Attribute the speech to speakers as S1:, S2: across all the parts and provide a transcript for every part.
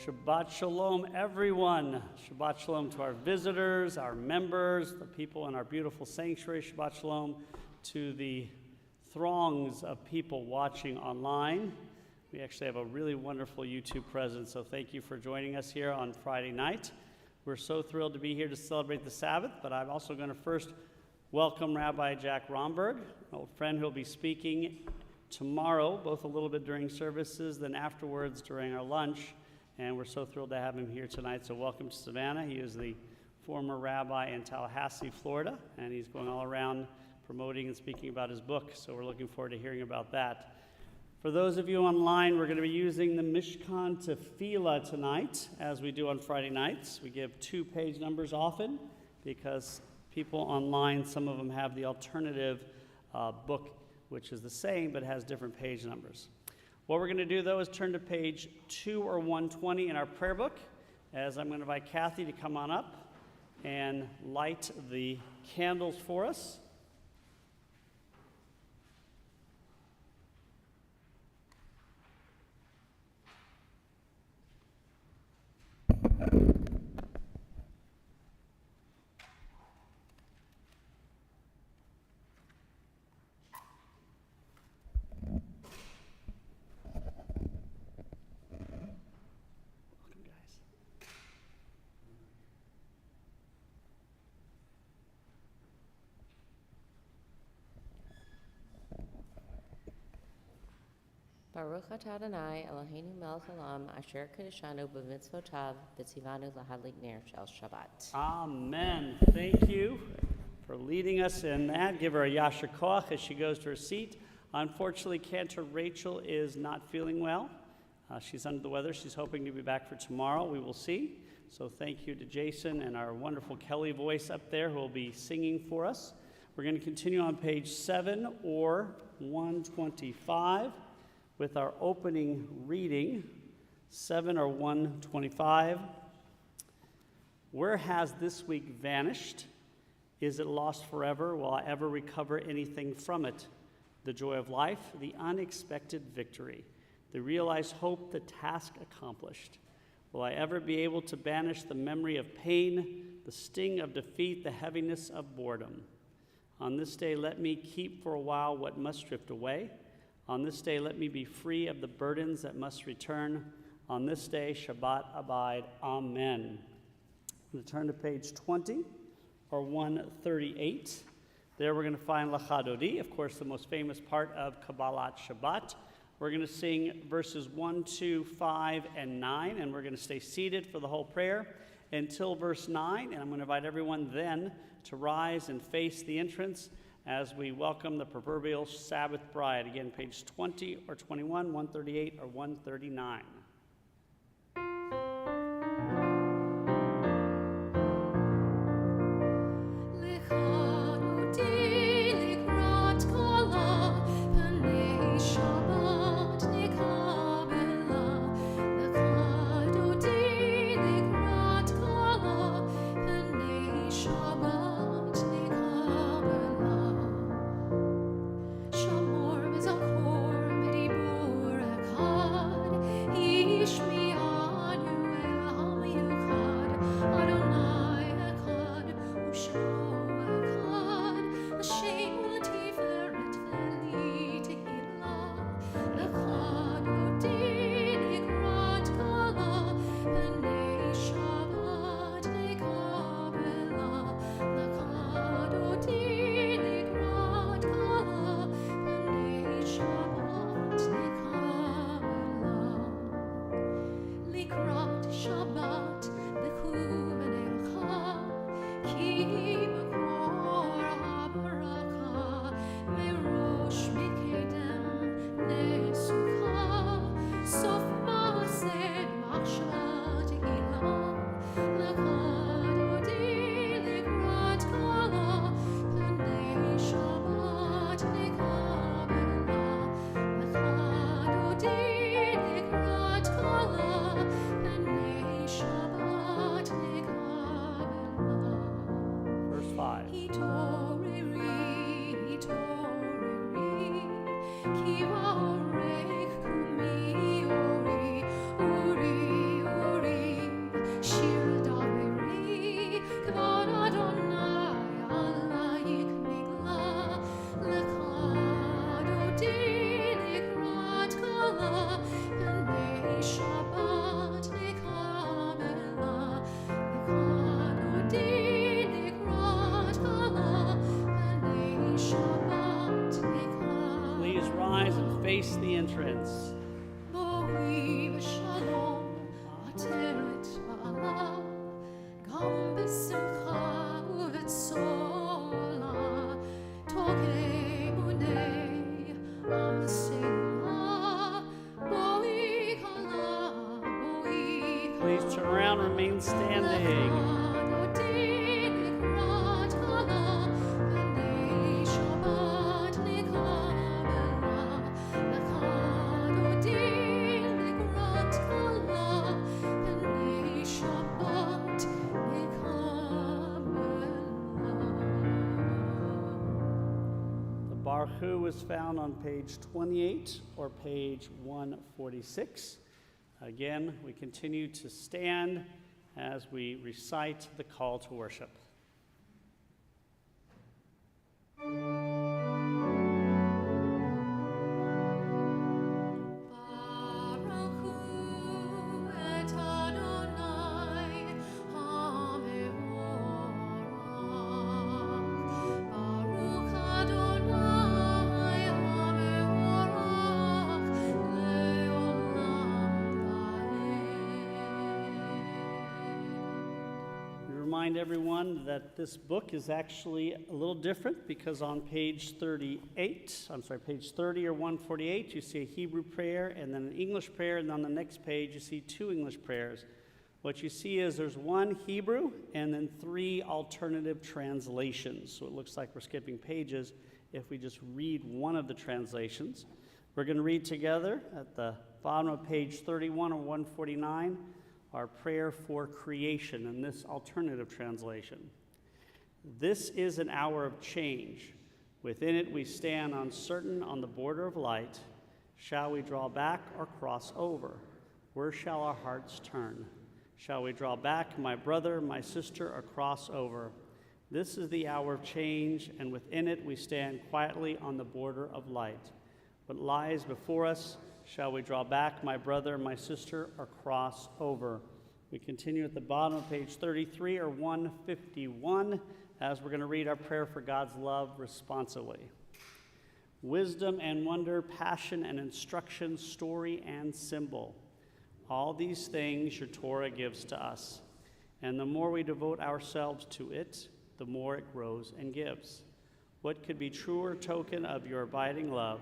S1: Shabbat Shalom, everyone. Shabbat Shalom to our visitors, our members, the people in our beautiful sanctuary. Shabbat Shalom to the throngs of people watching online. We actually have a really wonderful YouTube presence, so thank you for joining us here on Friday night. We're so thrilled to be here to celebrate the Sabbath, but I'm also going to first welcome Rabbi Jack Romberg, an old friend who will be speaking tomorrow, both a little bit during services, then afterwards during our lunch. And we're so thrilled to have him here tonight. So welcome to Savannah. He is the former rabbi in Tallahassee, Florida, and he's going all around promoting and speaking about his book. So we're looking forward to hearing about that. For those of you online, we're going to be using the Mishkan Tefillah tonight, as we do on Friday nights. We give 2 page numbers often because people online, some of them have the alternative book, which is the same but has different page numbers. What we're going to do, though, is turn to page 2 or 120 in our prayer book, as I'm going to invite Kathy to come on up and light the candles for us.
S2: Baruch atah Adonai Eloheinu melech haolam asher kedeshanu b'mitzvotav v'tzivanu lahadlik ner shel Shabbat.
S1: Amen. Thank you for leading us in that. Give her a yasher koach as she goes to her seat. Unfortunately, Cantor Rachel is not feeling well. She's under the weather. She's hoping to be back for tomorrow. We will see. So thank you to Jason and our wonderful Kelly voice up there who will be singing for us. We're going to continue on page 7 or 125. With our opening reading, 7 or 125. Where has this week vanished? Is it lost forever? Will I ever recover anything from it? The joy of life, the unexpected victory, the realized hope, the task accomplished. Will I ever be able to banish the memory of pain, the sting of defeat, the heaviness of boredom? On this day, let me keep for a while what must drift away. On this day, let me be free of the burdens that must return. On this day, Shabbat abide. Amen. I'm going to turn to page 20 or 138. There we're going to find Lachadodi, of course, the most famous part of Kabbalat Shabbat. We're going to sing verses 1, 2, 5, and 9, and we're going to stay seated for the whole prayer until verse 9. And I'm going to invite everyone then to rise and face the entrance as we welcome the proverbial Sabbath bride. Again, page 20 or 21, 138 or 139.
S3: Ki
S1: face the entrance.
S3: Bo'i v'shalom, ateret ba'ala, gam b'simcha u'v'tzola, tokei bunei, am selah, bo'i kala, bo'i kala.
S1: Please turn around, remain standing. The Baruch Hu is found on page 28 or page 146. Again, we continue to stand as we recite the call to worship.
S3: Baruch Hu et Adonai HaMevorach. Baruch Adonai HaMevorach le'olam va'ed.
S1: We remind everyone that this book is actually a little different because on page 30 or 148, you see a Hebrew prayer and then an English prayer, and on the next page you see two English prayers. What you see is there's one Hebrew and then three alternative translations. So it looks like we're skipping pages if we just read one of the translations. We're going to read together at the bottom of page 31 or 149 our prayer for creation in this alternative translation. This is an hour of change. Within it we stand uncertain on the border of light. Shall we draw back or cross over? Where shall our hearts turn? Shall we draw back, my brother, my sister, or cross over? This is the hour of change, and within it we stand quietly on the border of light. What lies before us? Shall we draw back, my brother, my sister, or cross over? We continue at the bottom of page 33 or 151 as we're going to read our prayer for God's love responsively. Wisdom and wonder, passion and instruction, story and symbol. All these things your Torah gives to us. And the more we devote ourselves to it, the more it grows and gives. What could be truer token of your abiding love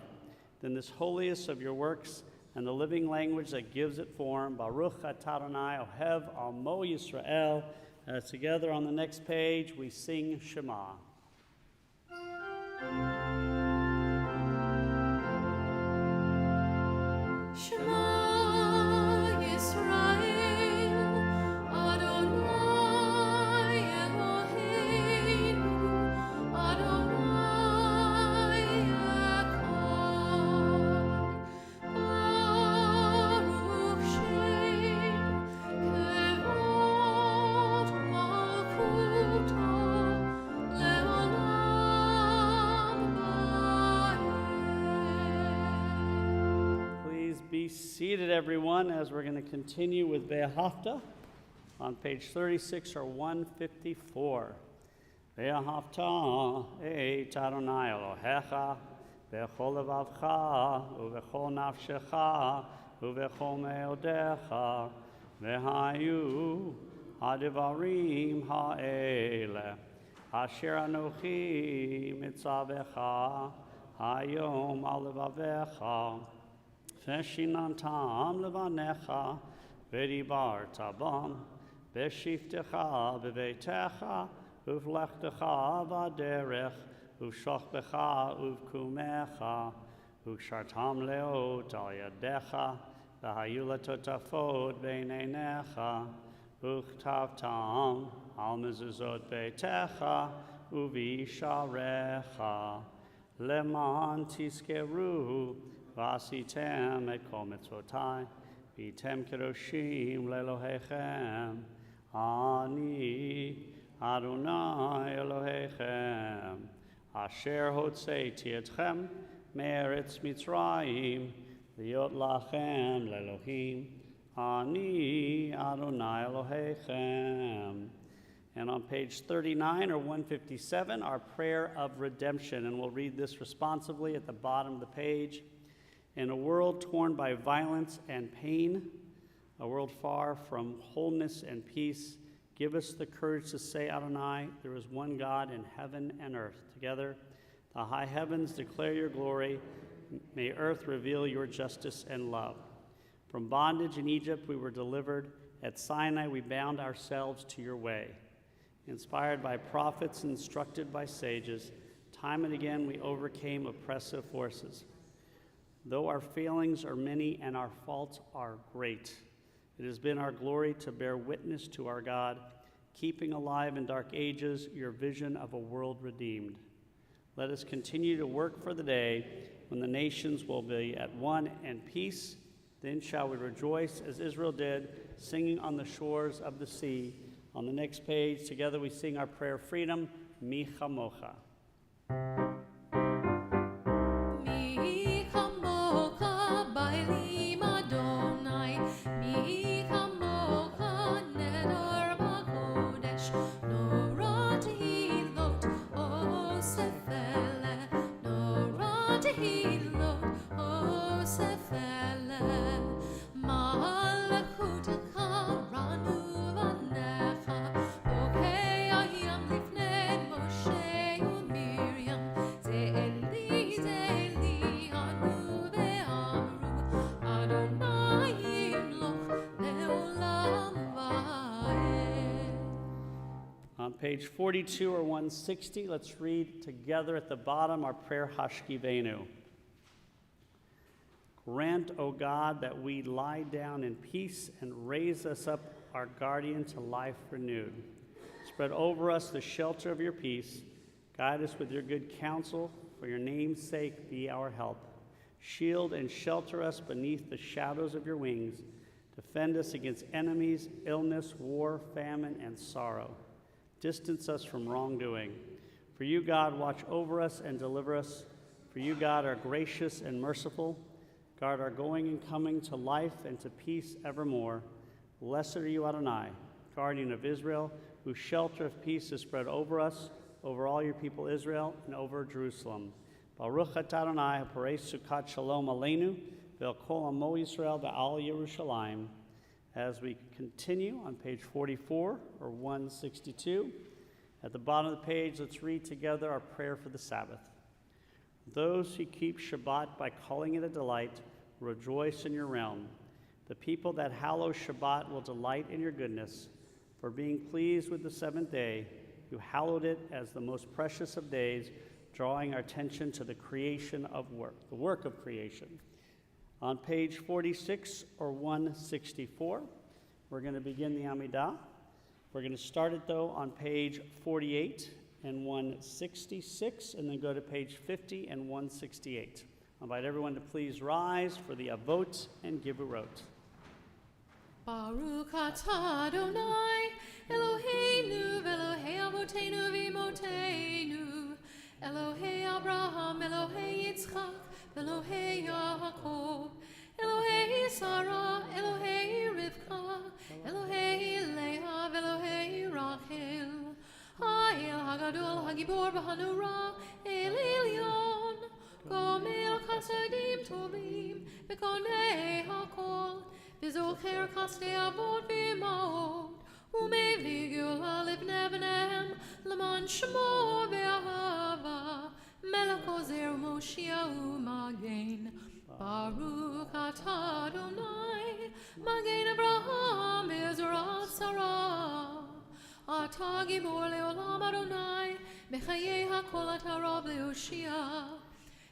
S1: than this holiest of your works and the living language that gives it form? Baruch atah Adonai ohev almo Yisrael. Together on the next page, we sing Shema.
S3: Shema Yisrael, Adonai Eloheinu, Adonai Echad. Baruch Shem Kevod Malchuto le'olam va'ed.
S1: Please be seated, everyone, as we're going to continue with Ve'ahavta on page 36 or 154. Ve'ahavta et Adonai Elohecha v'chol levavcha u'v'chol nafshecha u'v'chol me'odecha v'hayu hadivarim ha'ele asher anochi mitzavecha hayom al levavecha Veshinantam levanecha, v'dibarta bam, v'shiftecha b'veitecha, uvlechtecha v'aderech, uv'shochbecha uv'kumecha, uv'shartam leot al yadecha, v'hayu letotafot b'neinecha, uv'chtavtam al mezuzot beitecha, uv'isharecha, leman tiskeru, Vasitem et kol mitzvotai, vitem kedoshim lelohechem, ani Adonai Elohechem, asher hotzeiti etchem me'eretz Mitzrayim, liot lachem lelohim, ani Adonai Elohechem. And on page 39 or 157, our prayer of redemption, and we'll read this responsively at the bottom of the page. In a world torn by violence and pain, a world far from wholeness and peace, give us the courage to say, Adonai, there is one God in heaven and earth. Together, the high heavens declare your glory. May earth reveal your justice and love. From bondage in Egypt we were delivered. At Sinai we bound ourselves to your way. Inspired by prophets and instructed by sages, time and again we overcame oppressive forces. Though our failings are many and our faults are great, it has been our glory to bear witness to our God, keeping alive in dark ages your vision of a world redeemed. Let us continue to work for the day when the nations will be at one and peace. Then shall we rejoice as Israel did, singing on the shores of the sea. On the next page, together we sing our prayer of freedom, Mi Chamocha.
S3: Mi chamocha bailim Adonai, mi chamocha nedar b'kodesh, nora tehilot o sefele, nora tehilot o sefele, malachutecha ranu vanecha, okei ayam lifnei Moshe uMiriam, ze Eli anu ve'amru, Adonai yimloch le'olam va'ed.
S1: On page 42 or 160, let's read together at the bottom our prayer Hashkivenu. Grant, O God, that we lie down in peace and raise us up, our guardian, to life renewed. Spread over us the shelter of your peace. Guide us with your good counsel. For your name's sake, be our help. Shield and shelter us beneath the shadows of your wings. Defend us against enemies, illness, war, famine, and sorrow. Distance us from wrongdoing. For you, God, watch over us and deliver us. For you, God, are gracious and merciful. Guard our going and coming to life and to peace evermore. Blessed are you, Adonai, guardian of Israel, whose shelter of peace is spread over us, over all your people Israel, and over Jerusalem. Baruch atah Adonai, haparei sukkot shalom aleinu, ve'el kol amo Yisrael ve'al Yerushalayim. As we continue on page 44 or 162, at the bottom of the page, let's read together our prayer for the Sabbath. Those who keep Shabbat by calling it a delight rejoice in your realm. The people that hallow Shabbat will delight in your goodness. For being pleased with the seventh day, you hallowed it as the most precious of days, drawing our attention to the creation of work, the work of creation. On page 46 or 164, we're going to begin the Amidah. We're going to start it, though, on page 48 and 166, and then go to page 50 and 168. I invite everyone to please rise for the Avot and Gibburot.
S3: Baruch atah Adonai, Eloheinu v'Elohei Avotenu v'Imotenu, Elohei Abraham, Elohei Yitzchak, Elohei Yaakov, Elohei Sarah, Elohei Rivka, Elohei Leah, Elohei Rachel, Ha'el Hagadol Hagibor B'Hanura, El Elyon, Gomel Chasadim Tovim, V'Konei HaKol, V'Zocher Chasdei Avot V'Imaot, U'Mevli Geulah Livnei B'Nehem, L'man Shemo V'Ahava, Melech Ozer Moshia U'Magen, Baruch atah Adonai, Magen Abraham Ezra Sarah, Atah Gibor Leolam Adonai, B'chayei HaKol Atah Rav Leoshia,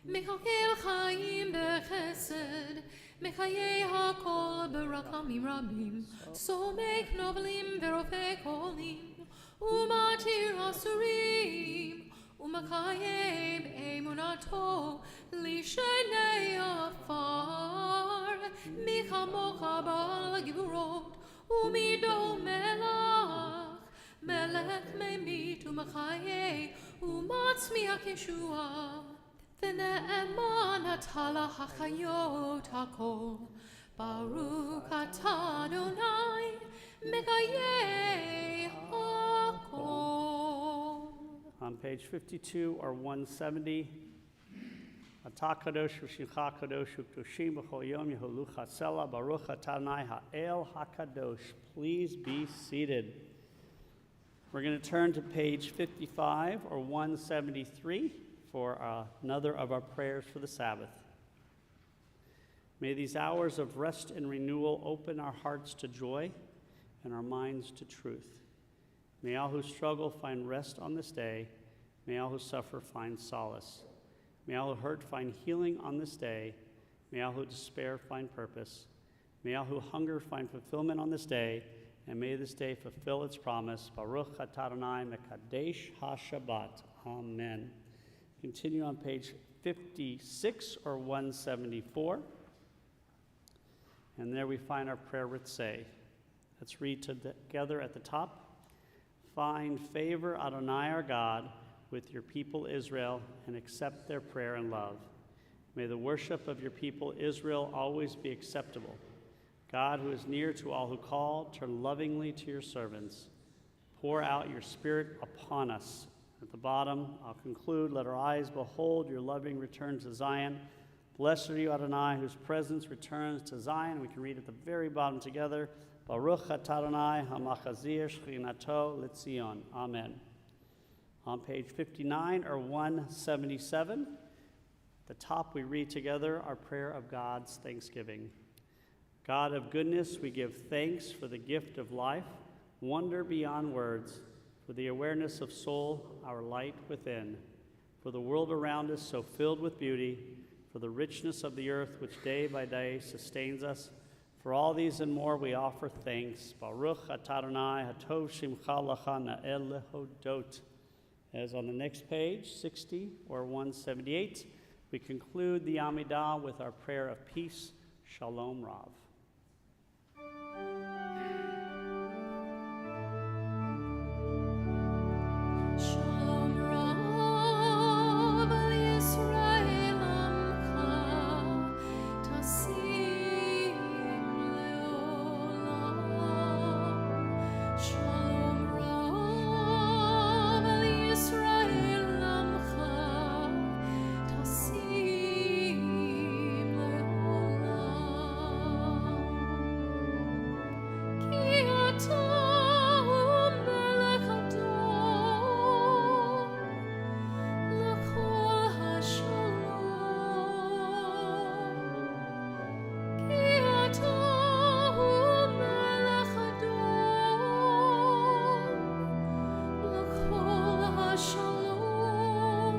S3: Mechakel Chaim B'Chesed, Mechayei HaKol B'Rakamim Rabim, Somech Novelim V'Rofei Kolim, U'Matir Asurim, U'Makayem Emunato, Lishenei Afar, Michamocha Ba'al Giburot, U'Mido Melach, Melech Memit U'Machayei, U'Matzmiach Yeshua, V'Ne'eman Atala HaChayot HaKol, Baruch atah Adonai, Mechayei HaKol.
S1: On page 52 or 170, a Atah kadosh v'shimcha kadosh u'kdoshim b'chol yom yeholucha sela baruch atah Adonai ha'el hakadosh. Please be seated. We're going to turn to page 55 or 173 for another of our prayers for the Sabbath. May these hours of rest and renewal open our hearts to joy and our minds to truth. May all who struggle find rest on this day. May all who suffer find solace. May all who hurt find healing on this day. May all who despair find purpose. May all who hunger find fulfillment on this day. And may this day fulfill its promise. Baruch atah Adonai mekadesh ha-Shabbat. Amen. Continue on page 56 or 174. And there we find our prayer ritzeh. Let's read together at the top. Find favor, Adonai our God, with your people Israel, and accept their prayer and love. May the worship of your people Israel always be acceptable. God, who is near to all who call, turn lovingly to your servants. Pour out your Spirit upon us. At the bottom, I'll conclude, let our eyes behold your loving return to Zion. Blessed are you, Adonai, whose presence returns to Zion. We can read at the very bottom together. Baruch atah Adonai hamachazir shchinato l'tzion. Amen. On page 59 or 177, at the top we read together our prayer of God's thanksgiving. God of goodness, we give thanks for the gift of life, wonder beyond words, for the awareness of soul, our light within, for the world around us so filled with beauty, for the richness of the earth which day by day sustains us. For all these and more we offer thanks. Baruch atah Adonai hatov shimcha lacha na'el lehodot. As on the next page, 60 or 178, we conclude the Amidah with our prayer of peace, Shalom Rav.
S3: Shalom Rav al Yisrael amcha tasim leolam. Shalom Rav al Yisrael amcha tasim leolam. Ki atah melech adon l'kol hashalom. Ki atah melech adon l'kol hashalom.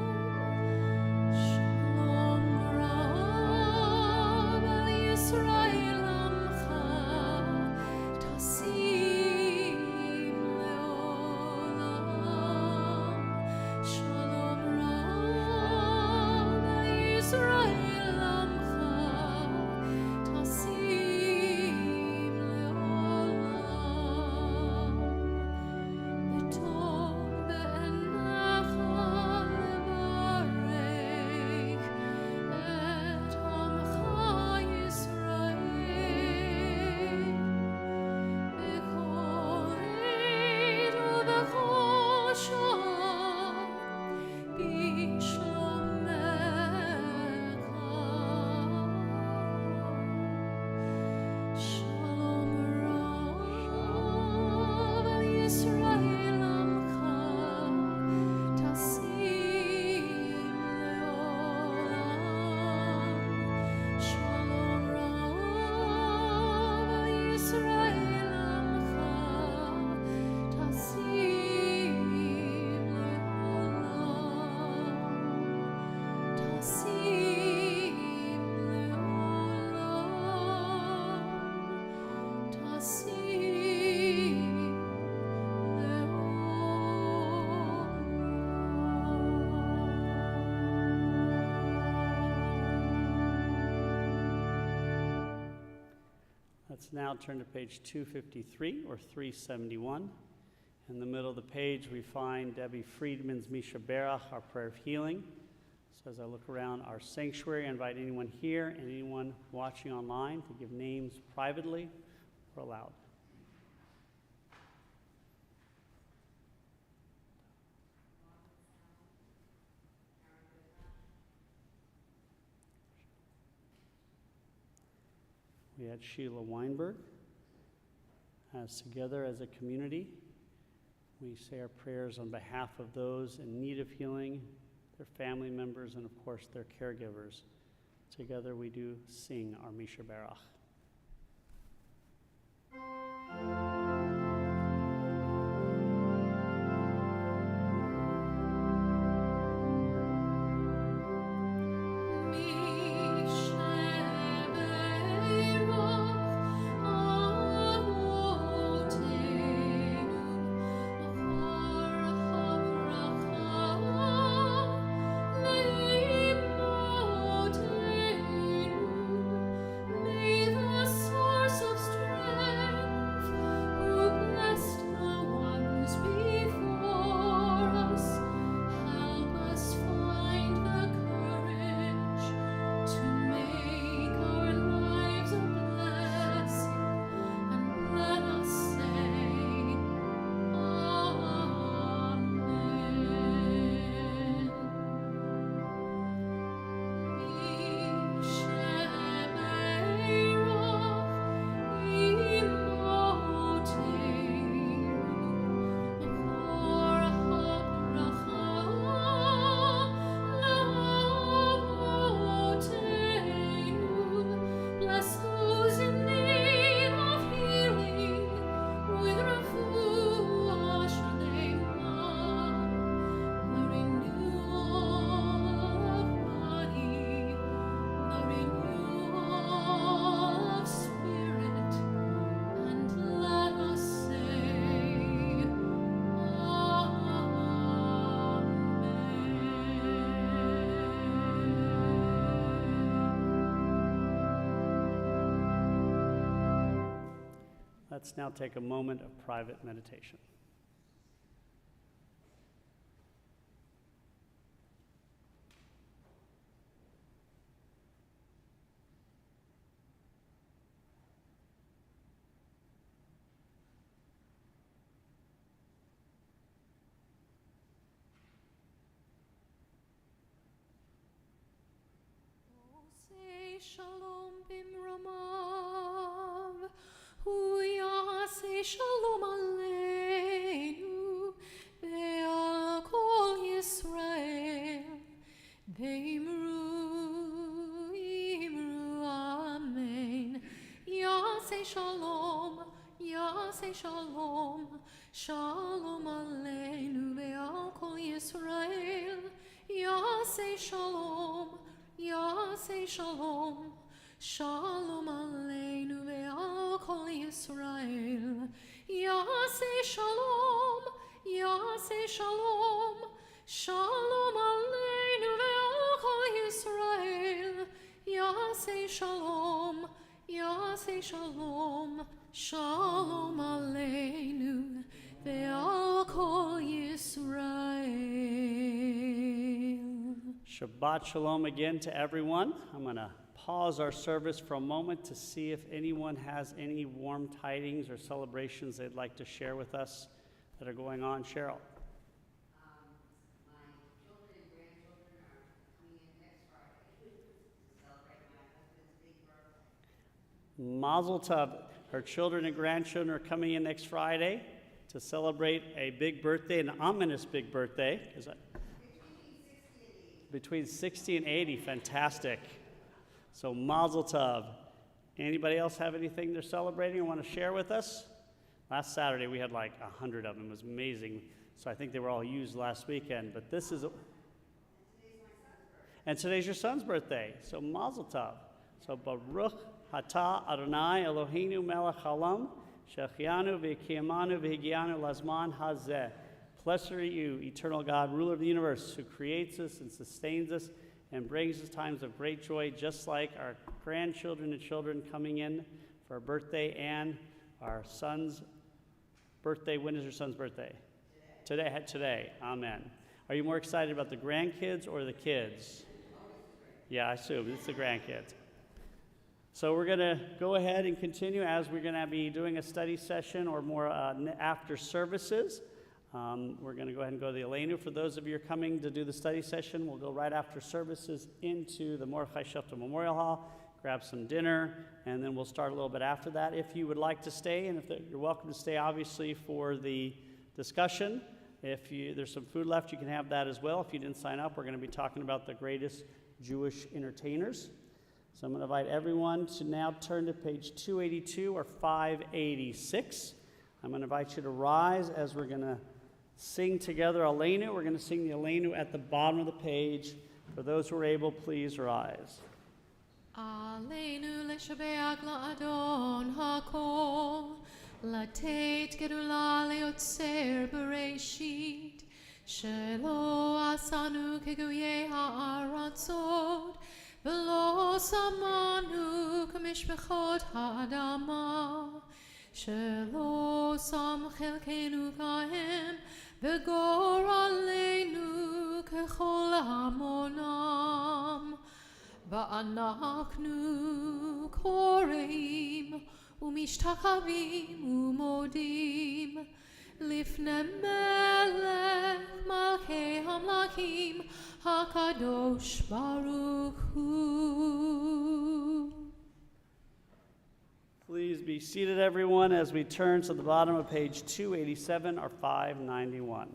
S3: Shalom Rav al Yisrael amcha tasim leolam. Shalom Rav al Yisrael amcha tasim leolam. B'tov be'enecha levarech et amcha Yisrael. B'kol עת ובכל שעה בשלומך. Shalom Rav al Yisrael amcha tasim leolam. Shalom Rav al Yisrael amcha tasim leolam. Tasim leolam. Tasim leolam.
S1: Let's now turn to page 253 or 371. In the middle of the page, we find Debbie Friedman's Misha Berach, our prayer of healing. So as I look around our sanctuary, I invite anyone here and anyone watching online to give names privately or aloud. we had Sheila Weinberg. As together as a community, we say our prayers on behalf of those in need of healing, their family members, and of course their caregivers. Together we do sing our Misha Barach.
S3: May the source of strength, who blessed the ones before us, help us find the courage to make our lives a blessing, and let us say, Bless those in need of healing with refuah shalema, the renewal of body, the renewal of spirit, and let us say,
S1: Let's now take a moment of private meditation.
S3: Say shalom bimromav, hu say shalom aleinu, ve'al kol Yisrael, ve'imru, imru, amen. Say shalom, say shalom, shalom aleinu, ve'al kol Yisrael, say shalom, say shalom, shalom aleinu ve'al kol Yisrael. Say shalom, say shalom, shalom aleinu ve'al kol Yisrael. Say shalom, say shalom, shalom aleinu ve'al kol Yisrael.
S1: Shabbat shalom again to everyone. I'm going to pause our service for a moment to see if anyone has any warm tidings or celebrations they'd like to share with us that are going on. Cheryl.
S4: My children and grandchildren are coming in next Friday to celebrate my husband's big birthday.
S1: Mazel tov. Her children and grandchildren are coming in next Friday to celebrate a big birthday, an ominous big birthday. Is that between 60 and 80? Fantastic. So mazel tov. Anybody else have anything they're celebrating or want to share with us? Last Saturday we had like 100 of them. It was amazing. So I think they were all used last weekend. But this is and today's your son's birthday. So mazel tov. So Baruch Atah Adonai Eloheinu melech haolam shechianu v'kiyamanu v'higianu lazman hazeh. Blessed are you, eternal God, ruler of the universe, who creates us and sustains us and brings us times of great joy, just like our grandchildren and children coming in for our birthday and our son's birthday. When is your son's birthday? Today. Amen. Are you more excited about the grandkids or the kids? Yeah, I assume it's the grandkids. So we're going to go ahead and continue as we're going to be doing a study session or more after services. We're going to go ahead and go to the Aleinu. For those of you who are coming to do the study session, we'll go right after services into the Mordechai Shefter Memorial Hall. grab some dinner, and then we'll start a little bit after that. If you would like to stay, and you're welcome to stay, obviously, for the discussion. If there's some food left, you can have that as well. If you didn't sign up, we're going to be talking about the greatest Jewish entertainers. So I'm going to invite everyone to now turn to page 282 or 586. I'm going to invite you to rise as we're going to sing together Aleinu. We're going to sing the Aleinu at the bottom of the page. For those who are able, please rise.
S3: Aleinu leshabeach la'adon hakol, לתת גדולה ליוצר בראשית, שלא עשנו כגויי הארצות, ולא שמנו כמשפחות האדמה, שלא שם חלקנו כהם, וגורלנו ככל המונם. ואנחנו קוראים ומשתחווים ומודים לפני מלך מלכי המלכים הקדוש ברוך הוא.
S1: Please be seated, everyone, as we turn to the bottom of page 287 or 591.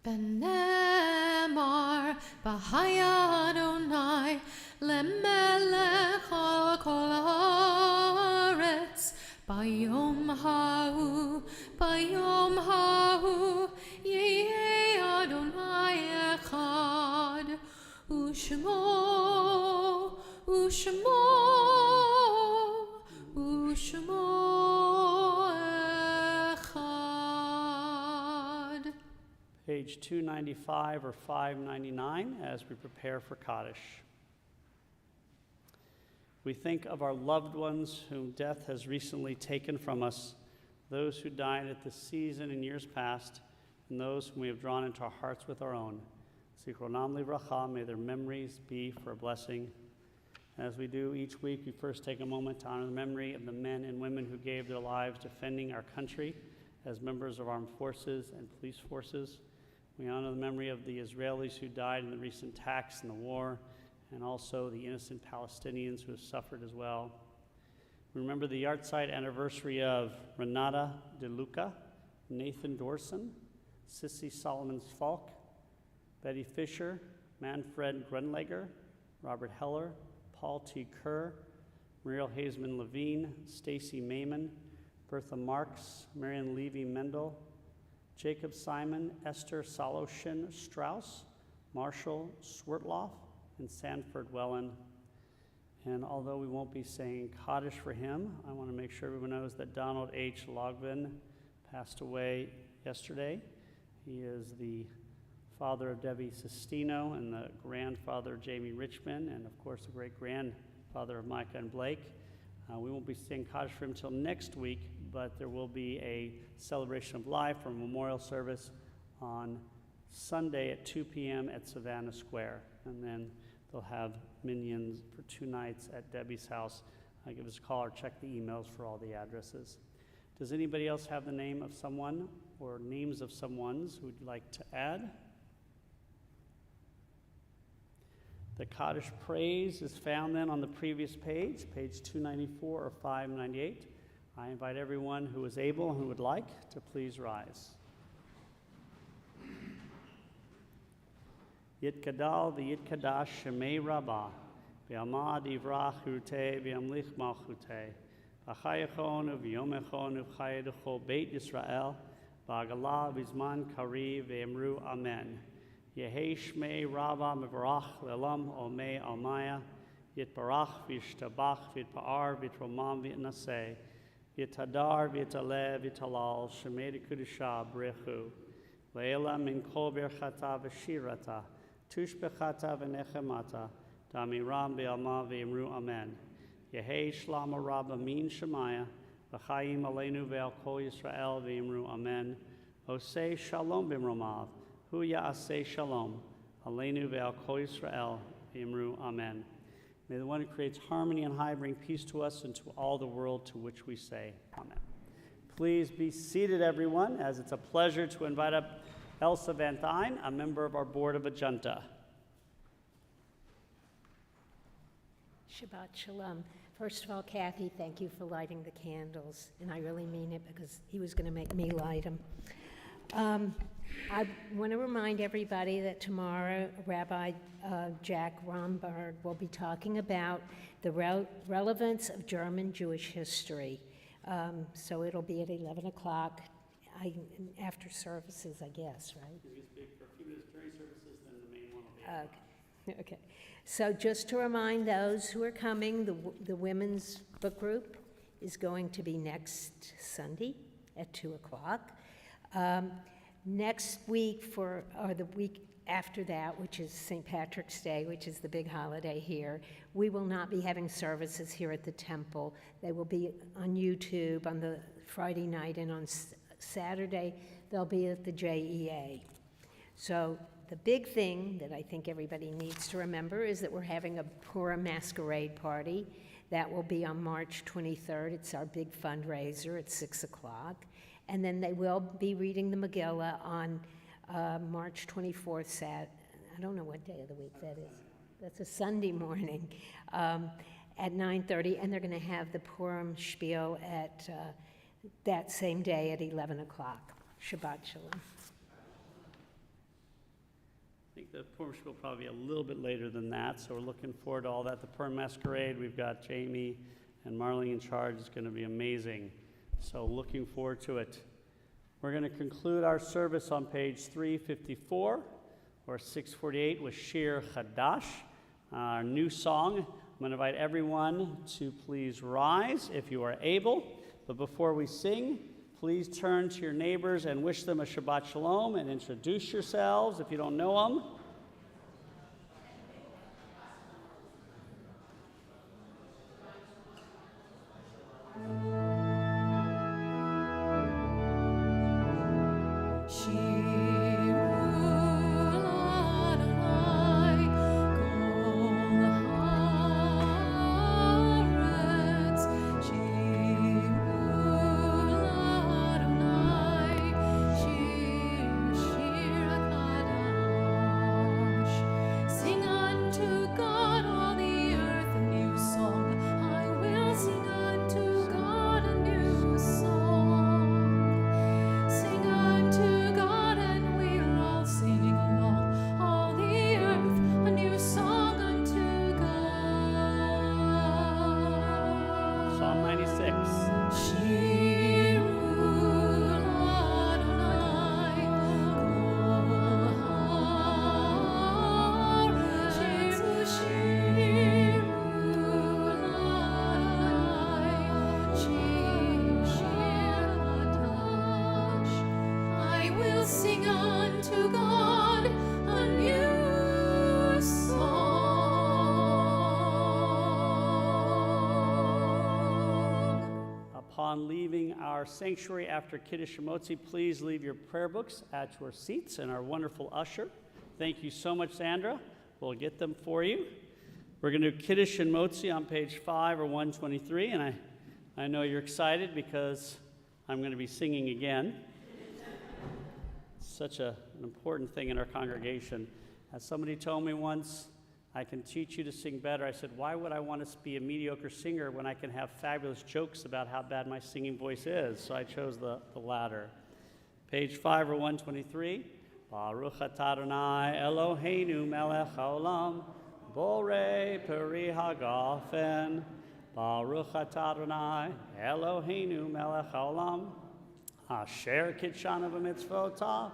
S3: ונאמר בהיה אדוני למלך על כל הארץ ביום ההוא יהיה אדוני אחד ושמו אחד.
S1: Page 295 or 599 as we prepare for Kaddish. We think of our loved ones whom death has recently taken from us, those who died at this season in years past, and those whom we have drawn into our hearts with our own. Zichronam livracha, may their memories be for a blessing. As we do each week, we first take a moment to honor the memory of the men and women who gave their lives defending our country as members of armed forces and police forces. We honor the memory of the Israelis who died in the recent attacks in the war, and also the innocent Palestinians who have suffered as well. We remember the yahrzeit anniversary of Renata DeLuca, Nathan Dorson, Sissy Solomons-Falk, Betty Fisher, Manfred Grunleger, Robert Heller, Paul T. Kerr, Muriel Hazeman Levine, Stacy Maiman, Bertha Marks, Marion Levy Mendel, Jacob Simon, Esther Soloshin Strauss, Marshall Swertloff, and Sanford Wellen. And although we won't be saying Kaddish for him, I want to make sure everyone knows that Donald H. Logvin passed away yesterday. He is the father of Debbie Sestino and the grandfather of Jamie Richmond, and of course the great-grandfather of Micah and Blake. We won't be saying Kaddish for him until next week, but there will be a celebration of life or a memorial service on Sunday at 2 p.m. at Savannah Square. And then they'll have minions for 2 nights at Debbie's house. Give us a call or check the emails for all the addresses. Does anybody else have the name of someone or names of someones who would like to add? The Kaddish praise is found then on the previous page, page 294 or 598. I invite everyone who is able and who would like to please rise. Yitkadal v'yitkadash shemei rabbah, v'amad ivrach churutei v'amlich malchutei, v'chayachon v'yomechon v'chayeducho beit Yisrael, v'agalah v'zman kariv v'emru amen. Yehei shmei rabbah mevarach le'olam omei almaya, yitbarach v'yishtabach v'yitpa'ar v'yitromam v'yitnaseh, v'yitadar v'yitaleh v'yitalal shemei dekudusha brechu, le'ela min kol berchata v'shirata, tushbechata v'nechemata, damiram v'alma v'yimru amen. Yehei shlama rabba min shemaya, v'chayim aleinu ve'al kol Yisrael v'yimru amen. Osei shalom b'mromav, hu ya'aseh shalom, aleinu ve'al kol Yisrael v'yimru amen. May the one who creates harmony and high bring peace to us and to all the world, to which we say amen. Please be seated, everyone, as it's a pleasure to invite up Elsa Van Thyn, a member of our Board of Adjunta.
S5: Shabbat Shalom. First of all, Kathy, thank you for lighting the candles, and I really mean it because he was going to make me light them. I want to remind everybody that tomorrow Rabbi Jack Romberg will be talking about the relevance of German Jewish history. So it'll be at 11 o'clock after services, I guess, right?
S1: You're going to speak for a few minutes during services, then the main one will be.
S5: Okay. So just to remind those who are coming, the women's book group is going to be next Sunday at 2 o'clock. Next week, or the week after that, which is St. Patrick's Day, which is the big holiday here, we will not be having services here at the temple. They will be on YouTube on the Friday night, and on Saturday, they'll be at the JEA. So the big thing that I think everybody needs to remember is that we're having a Purim masquerade party. That will be on March 23rd. It's our big fundraiser at 6 o'clock. And then they will be reading the Megillah on March 24th, I don't know what day of the week that is. That's a Sunday morning at 9:30. And they're going to have the Purim spiel at that same day at 11 o'clock. Shabbat Shalom.
S1: I think the Purim will probably be a little bit later than that, so we're looking forward to all that. The Purim Masquerade, we've got Jamie and Marlene in charge. It's going to be amazing. So looking forward to it. We're going to conclude our service on page 354 or 648 with Shir Chadash, our new song. I'm going to invite everyone to please rise if you are able. But before we sing, please turn to your neighbors and wish them a Shabbat Shalom and introduce yourselves if you don't know them. Upon leaving our sanctuary after Kiddush Motzi, please leave your prayer books at your seats, and our wonderful usher. Thank you so much, Sandra. We'll get them for you. We're going to do Kiddush and Motzi on page 5 or 123, and I know you're excited because I'm going to be singing again. Such an important thing in our congregation. As somebody told me once, I can teach you to sing better. I said, why would I want to be a mediocre singer when I can have fabulous jokes about how bad my singing voice is? So I chose the latter. Page 5 or 123. Baruch atah Adonai Eloheinu melech haolam, borei peri hagafen. Baruch atah Adonai Eloheinu melech haolam, asher kitshanu b'mitzvotav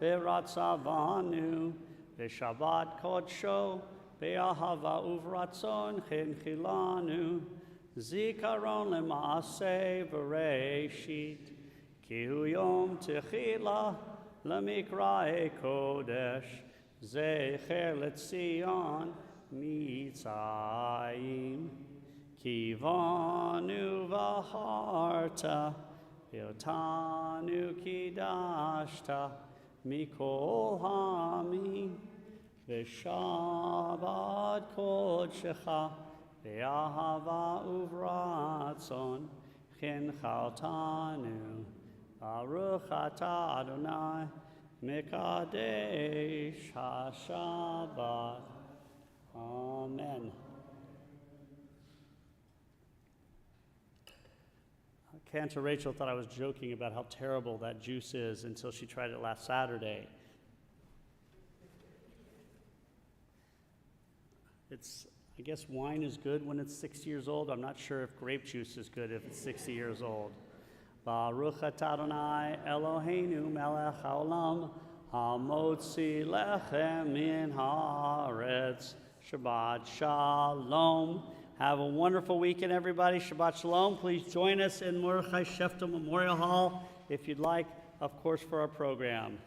S1: v'ratzavanu v'shabbat kodsho Be'ahava uvratzon chenchilanu, zikaron lemaaseh v'reishit, ki hu yom techila lemikrae kodesh, zecher letzion mitzayim, ki vanu v'harta, v'otanu kidashta, mikol hamim, V'shabbat kodshecha, v'ahava uvratzon, chinchaltanu, baruch atah Adonai, mekadesh hashabbat. Amen. Cantor Rachel thought I was joking about how terrible that juice is until she tried it last Saturday. I guess wine is good when it's 60 years old. I'm not sure if grape juice is good if it's 60 years old. Baruch atah Adonai Eloheinu melech haolam hamotzi lechem min haaretz. Shabbat shalom. Have a wonderful weekend, everybody. Shabbat shalom. Please join us in Mordechai Sheftel Memorial Hall if you'd like, of course, for our program.